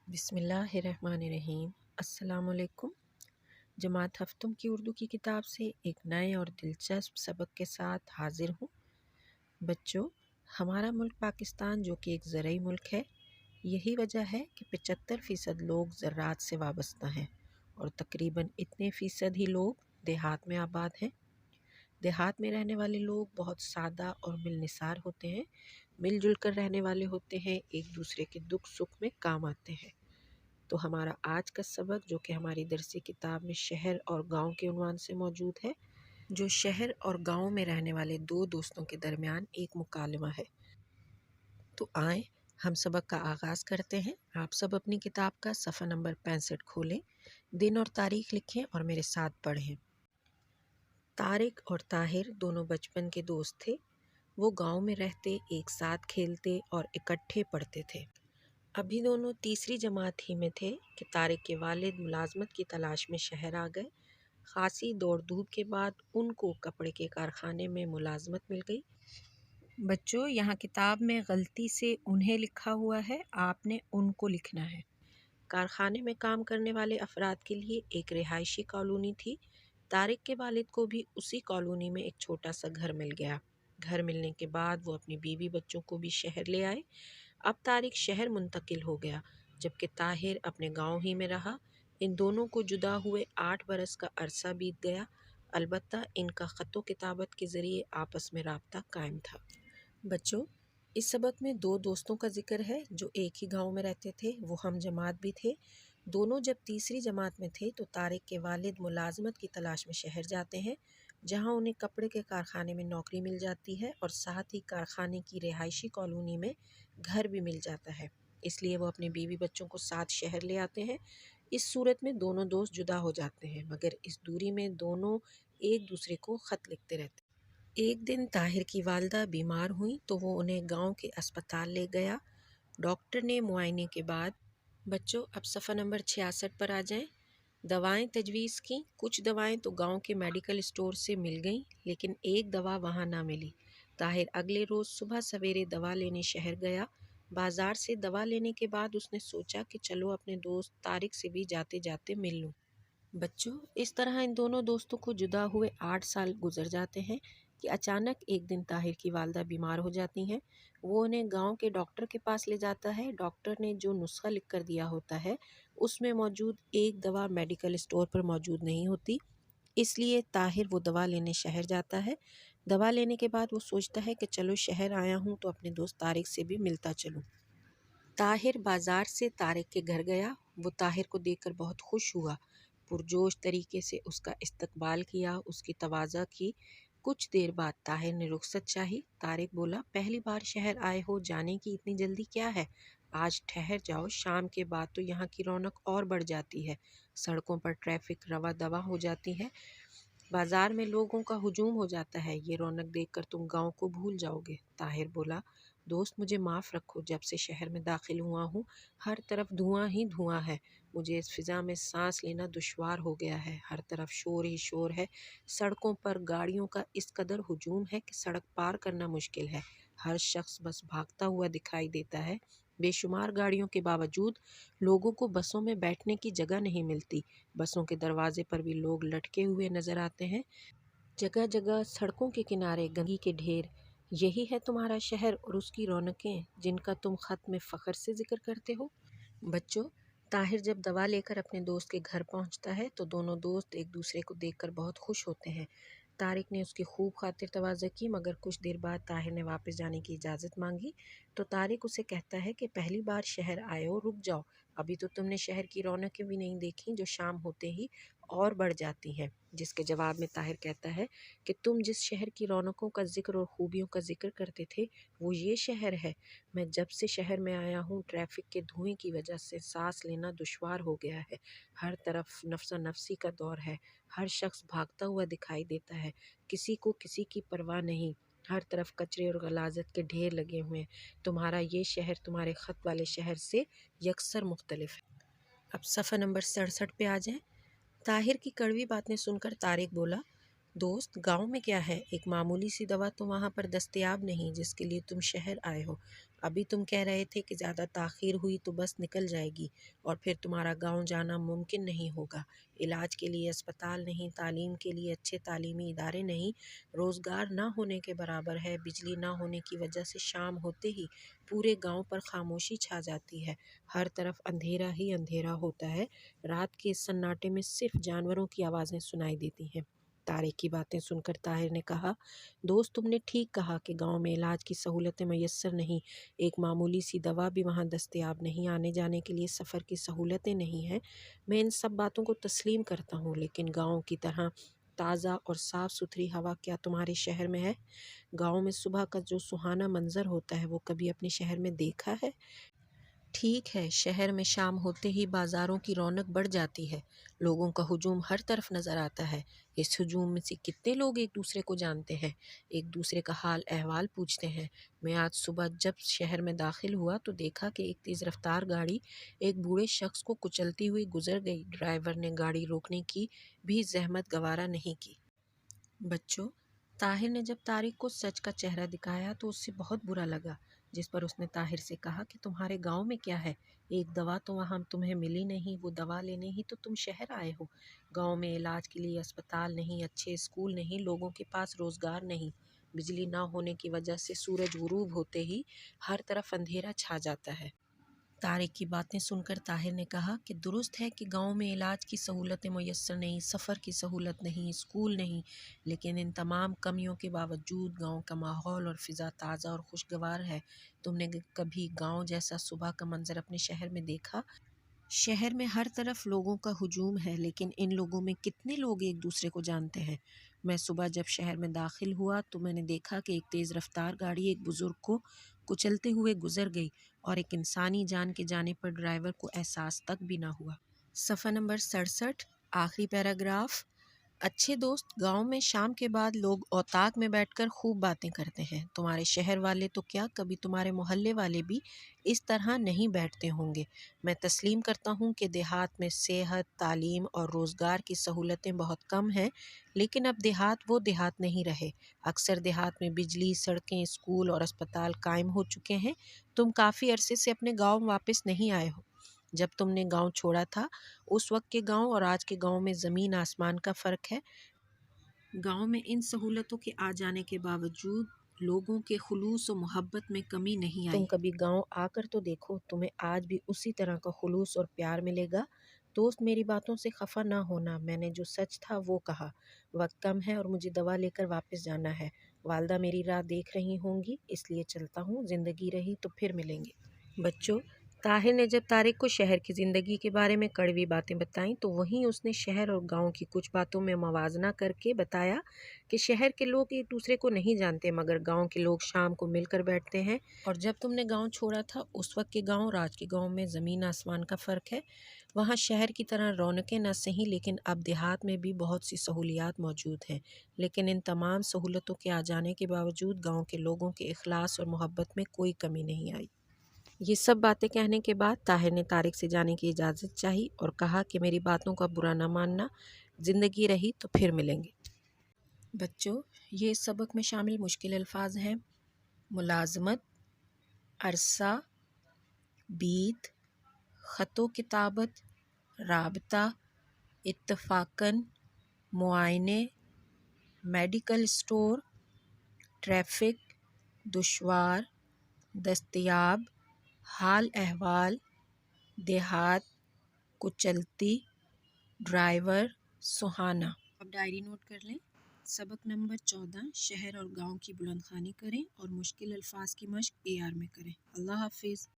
بسم اللہ الرحمن الرحیم۔ السلام علیکم۔ جماعت ہفتم کی اردو کی کتاب سے ایک نئے اور دلچسپ سبق کے ساتھ حاضر ہوں۔ بچوں، ہمارا ملک پاکستان جو کہ ایک زرعی ملک ہے، یہی وجہ ہے کہ 75% لوگ زراعت سے وابستہ ہیں اور تقریباً اتنے فیصد ہی لوگ دیہات میں آباد ہیں۔ دیہات میں رہنے والے لوگ بہت سادہ اور ملنسار ہوتے ہیں، مل جل کر رہنے والے ہوتے ہیں، ایک دوسرے کے دکھ سکھ میں کام آتے ہیں۔ تو ہمارا آج کا سبق جو کہ ہماری درسی کتاب میں شہر اور گاؤں کے عنوان سے موجود ہے، جو شہر اور گاؤں میں رہنے والے دو دوستوں کے درمیان ایک مکالمہ ہے۔ تو آئیں ہم سبق کا آغاز کرتے ہیں۔ آپ سب اپنی کتاب کا صفحہ نمبر 65 کھولیں، دن اور تاریخ لکھیں اور میرے ساتھ پڑھیں۔ طارق اور طاہر دونوں بچپن کے دوست تھے۔ وہ گاؤں میں رہتے، ایک ساتھ کھیلتے اور اکٹھے پڑھتے تھے۔ ابھی دونوں تیسری جماعت ہی میں تھے کہ طارق کے والد ملازمت کی تلاش میں شہر آ گئے۔ خاصی دوڑ دھوپ کے بعد ان کو کپڑے کے کارخانے میں ملازمت مل گئی۔ بچوں، یہاں کتاب میں غلطی سے انہیں لکھا ہوا ہے، آپ نے ان کو لکھنا ہے۔ کارخانے میں کام کرنے والے افراد کے لیے ایک رہائشی کالونی تھی۔ طارق کے والد کو بھی اسی کالونی میں ایک چھوٹا سا گھر مل گیا۔ گھر ملنے کے بعد وہ اپنی بیوی بچوں کو بھی شہر لے آئے۔ اب طارق شہر منتقل ہو گیا جبکہ طاہر اپنے گاؤں ہی میں رہا۔ ان دونوں کو جدا ہوئے 8 برس کا عرصہ بیت گیا، البتہ ان کا خط و کتابت کے ذریعے آپس میں رابطہ قائم تھا۔ بچوں، اس سبق میں 2 دوستوں کا ذکر ہے جو ایک ہی گاؤں میں رہتے تھے، وہ ہم جماعت بھی تھے۔ دونوں جب تیسری جماعت میں تھے تو طارق کے والد ملازمت کی تلاش میں شہر جاتے ہیں، جہاں انہیں کپڑے کے کارخانے میں نوکری مل جاتی ہے اور ساتھ ہی کارخانے کی رہائشی کالونی میں گھر بھی مل جاتا ہے۔ اس لیے وہ اپنے بیوی بچوں کو ساتھ شہر لے آتے ہیں۔ اس صورت میں دونوں دوست جدا ہو جاتے ہیں، مگر اس دوری میں دونوں ایک دوسرے کو خط لکھتے رہتے ہیں۔ ایک دن طاہر کی والدہ بیمار ہوئیں تو وہ انہیں گاؤں کے اسپتال لے گیا۔ ڈاکٹر نے معائنے کے بعد بچوں اب صفحہ نمبر 66 پر آ جائیں۔ دوائیں تجویز کیں۔ کچھ دوائیں تو گاؤں کے میڈیکل اسٹور سے مل گئیں، لیکن ایک دوا وہاں نہ ملی۔ طاہر اگلے روز صبح سویرے دوا لینے شہر گیا۔ بازار سے دوا لینے کے بعد اس نے سوچا کہ چلو اپنے دوست طارق سے بھی جاتے جاتے مل لوں۔ بچوں، اس طرح ان دونوں دوستوں کو جدا ہوئے 8 سال گزر جاتے ہیں کہ اچانک ایک دن طاہر کی والدہ بیمار ہو جاتی ہیں۔ وہ انہیں گاؤں کے ڈاکٹر کے پاس لے جاتا ہے۔ ڈاکٹر نے جو نسخہ لکھ کر دیا ہوتا ہے اس میں موجود ایک دوا میڈیکل اسٹور پر موجود نہیں ہوتی، اس لیے طاہر وہ دوا لینے شہر جاتا ہے۔ دوا لینے کے بعد وہ سوچتا ہے کہ چلو شہر آیا ہوں تو اپنے دوست طارق سے بھی ملتا چلوں۔ طاہر بازار سے طارق کے گھر گیا۔ وہ طاہر کو دیکھ کر بہت خوش ہوا، پرجوش طریقے سے اس کا استقبال کیا، اس کی تواضع کی۔ کچھ دیر بعد طاہر نے رخصت چاہی۔ طارق بولا، پہلی بار شہر آئے ہو، جانے کی اتنی جلدی کیا ہے؟ آج ٹھہر جاؤ، شام کے بعد تو یہاں کی رونق اور بڑھ جاتی ہے، سڑکوں پر ٹریفک رواں دواں ہو جاتی ہے، بازار میں لوگوں کا ہجوم ہو جاتا ہے، یہ رونق دیکھ کر تم گاؤں کو بھول جاؤ گے۔ طاہر بولا، دوست مجھے معاف رکھو، جب سے شہر میں داخل ہوا ہوں ہر طرف دھواں ہی دھواں ہے، مجھے اس فضا میں سانس لینا دشوار ہو گیا ہے، ہر طرف شور ہی شور ہے، سڑکوں پر گاڑیوں کا اس قدر ہجوم ہے کہ سڑک پار کرنا مشکل ہے، ہر شخص بس بھاگتا ہوا دکھائی دیتا ہے، بے شمار گاڑیوں کے باوجود لوگوں کو بسوں میں بیٹھنے کی جگہ نہیں ملتی، بسوں کے دروازے پر بھی لوگ لٹکے ہوئے نظر آتے ہیں، جگہ جگہ سڑکوں کے کنارے گندگی کے ڈھیر۔ یہی ہے تمہارا شہر اور اس کی رونقیں جن کا تم خط میں فخر سے ذکر کرتے ہو۔ بچوں، طاہر جب دوا لے کر اپنے دوست کے گھر پہنچتا ہے تو دونوں دوست ایک دوسرے کو دیکھ کر بہت خوش ہوتے ہیں۔ طارق نے اس کی خوب خاطر تواضع کی، مگر کچھ دیر بعد طاہر نے واپس جانے کی اجازت مانگی تو طارق اسے کہتا ہے کہ پہلی بار شہر آئے ہو، رک جاؤ، ابھی تو تم نے شہر کی رونقیں بھی نہیں دیکھی جو شام ہوتے ہی اور بڑھ جاتی ہیں۔ جس کے جواب میں طاہر کہتا ہے کہ تم جس شہر کی رونقوں کا ذکر اور خوبیوں کا ذکر کرتے تھے وہ یہ شہر ہے، میں جب سے شہر میں آیا ہوں ٹریفک کے دھوئیں کی وجہ سے سانس لینا دشوار ہو گیا ہے، ہر طرف نفسا نفسی کا دور ہے، ہر شخص بھاگتا ہوا دکھائی دیتا ہے، کسی کو کسی کی پرواہ نہیں، ہر طرف کچرے اور غلاظت کے ڈھیر لگے ہوئے ہیں، تمہارا یہ شہر تمہارے خط والے شہر سے یکسر مختلف ہے۔ اب صفحہ نمبر 67 پہ آ جائیں۔ طاہر کی کڑوی باتیں سن کر طارق بولا، دوست گاؤں میں کیا ہے، ایک معمولی سی دوا تو وہاں پر دستیاب نہیں جس کے لیے تم شہر آئے ہو، ابھی تم کہہ رہے تھے کہ زیادہ تاخیر ہوئی تو بس نکل جائے گی اور پھر تمہارا گاؤں جانا ممکن نہیں ہوگا۔ علاج کے لیے اسپتال نہیں، تعلیم کے لیے اچھے تعلیمی ادارے نہیں، روزگار نہ ہونے کے برابر ہے۔ بجلی نہ ہونے کی وجہ سے شام ہوتے ہی پورے گاؤں پر خاموشی چھا جاتی ہے، ہر طرف اندھیرا ہی اندھیرا ہوتا ہے۔ رات کے اس سناٹے میں صرف جانوروں کی آوازیں سنائی دیتی ہیں۔ طارق کی باتیں سن کر طاہر نے کہا، دوست تم نے ٹھیک کہا کہ گاؤں میں علاج کی سہولتیں میسر نہیں، ایک معمولی سی دوا بھی وہاں دستیاب نہیں، آنے جانے کے لیے سفر کی سہولتیں نہیں ہیں۔ میں ان سب باتوں کو تسلیم کرتا ہوں، لیکن گاؤں کی طرح تازہ اور صاف ستھری ہوا کیا تمہارے شہر میں ہے؟ گاؤں میں صبح کا جو سہانا منظر ہوتا ہے وہ کبھی اپنے شہر میں دیکھا ہے؟ ٹھیک ہے، شہر میں شام ہوتے ہی بازاروں کی رونق بڑھ جاتی ہے، لوگوں کا ہجوم ہر طرف نظر آتا ہے۔ اس ہجوم میں سے کتنے لوگ ایک دوسرے کو جانتے ہیں، ایک دوسرے کا حال احوال پوچھتے ہیں۔ میں آج صبح جب شہر میں داخل ہوا تو دیکھا کہ ایک تیز رفتار گاڑی ایک بوڑھے شخص کو کچلتی ہوئی گزر گئی۔ ڈرائیور نے گاڑی روکنے کی بھی زحمت گوارا نہیں کی۔ بچوں، طاہر نے جب طارق کو سچ کا چہرہ دکھایا تو اس سے بہت برا لگا، جس پر اس نے طاہر سے کہا کہ تمہارے گاؤں میں کیا ہے؟ ایک دوا تو وہاں تمہیں ملی نہیں، وہ دوا لینے ہی تو تم شہر آئے ہو۔ گاؤں میں علاج کے لیے اسپتال نہیں، اچھے اسکول نہیں، لوگوں کے پاس روزگار نہیں۔ بجلی نہ ہونے کی وجہ سے سورج غروب ہوتے ہی ہر طرف اندھیرا چھا جاتا ہے۔ طارق کی باتیں سن کر طاہر نے کہا کہ درست ہے کہ گاؤں میں علاج کی سہولتیں میسر نہیں، سفر کی سہولت نہیں، اسکول نہیں، لیکن ان تمام کمیوں کے باوجود گاؤں کا ماحول اور فضا تازہ اور خوشگوار ہے۔ تم نے کبھی گاؤں جیسا صبح کا منظر اپنے شہر میں دیکھا؟ شہر میں ہر طرف لوگوں کا ہجوم ہے، لیکن ان لوگوں میں کتنے لوگ ایک دوسرے کو جانتے ہیں؟ میں صبح جب شہر میں داخل ہوا تو میں نے دیکھا کہ ایک تیز رفتار گاڑی ایک بزرگ کو کچلتے ہوئے گزر گئی اور ایک انسانی جان کے جانے پر ڈرائیور کو احساس تک بھی نہ ہوا۔ صفحہ نمبر 67، آخری پیراگراف۔ اچھے دوست، گاؤں میں شام کے بعد لوگ اوطاق میں بیٹھ کر خوب باتیں کرتے ہیں۔ تمہارے شہر والے تو کیا، کبھی تمہارے محلے والے بھی اس طرح نہیں بیٹھتے ہوں گے۔ میں تسلیم کرتا ہوں کہ دیہات میں صحت، تعلیم اور روزگار کی سہولتیں بہت کم ہیں، لیکن اب دیہات وہ دیہات نہیں رہے۔ اکثر دیہات میں بجلی، سڑکیں، اسکول اور اسپتال قائم ہو چکے ہیں۔ تم کافی عرصے سے اپنے گاؤں واپس نہیں آئے ہو۔ جب تم نے گاؤں چھوڑا تھا، اس وقت کے گاؤں اور آج کے گاؤں میں زمین آسمان کا فرق ہے۔ گاؤں میں ان سہولتوں کے آ جانے کے باوجود لوگوں کے خلوص و محبت میں کمی نہیں آئی۔ تم کبھی گاؤں آ کر تو دیکھو، تمہیں آج بھی اسی طرح کا خلوص اور پیار ملے گا۔ دوست، میری باتوں سے خفا نہ ہونا، میں نے جو سچ تھا وہ کہا۔ وقت کم ہے اور مجھے دوا لے کر واپس جانا ہے۔ والدہ میری راہ دیکھ رہی ہوں گی، اس لیے چلتا ہوں، زندگی رہی تو پھر ملیں گے۔ بچوں، طاہر نے جب طارق کو شہر کی زندگی کے بارے میں کڑوی باتیں بتائیں تو وہیں اس نے شہر اور گاؤں کی کچھ باتوں میں موازنہ کر کے بتایا کہ شہر کے لوگ ایک دوسرے کو نہیں جانتے، مگر گاؤں کے لوگ شام کو مل کر بیٹھتے ہیں۔ اور جب تم نے گاؤں چھوڑا تھا، اس وقت کے گاؤں اور آج کے گاؤں میں زمین آسمان کا فرق ہے۔ وہاں شہر کی طرح رونقیں نہ سہیں، لیکن اب دیہات میں بھی بہت سی سہولیات موجود ہیں، لیکن ان تمام سہولتوں کے آ جانے کے باوجود گاؤں کے لوگوں کے اخلاص اور محبت میں کوئی کمی نہیں آئی۔ یہ سب باتیں کہنے کے بعد طاہر نے طارق سے جانے کی اجازت چاہی اور کہا کہ میری باتوں کا برا نہ ماننا، زندگی رہی تو پھر ملیں گے۔ بچوں، یہ سبق میں شامل مشکل الفاظ ہیں: ملازمت، عرصہ، بید، خط و کتابت، رابطہ، اتفاقاً، معائنے، میڈیکل اسٹور، ٹریفک، دشوار، دستیاب، حال احوال، دیہات، کچلتی، ڈرائیور، سہانا۔ اب ڈائری نوٹ کر لیں۔ سبق نمبر 14، شہر اور گاؤں کی بلند خوانی کریں اور مشکل الفاظ کی مشق AR میں کریں۔ اللہ حافظ۔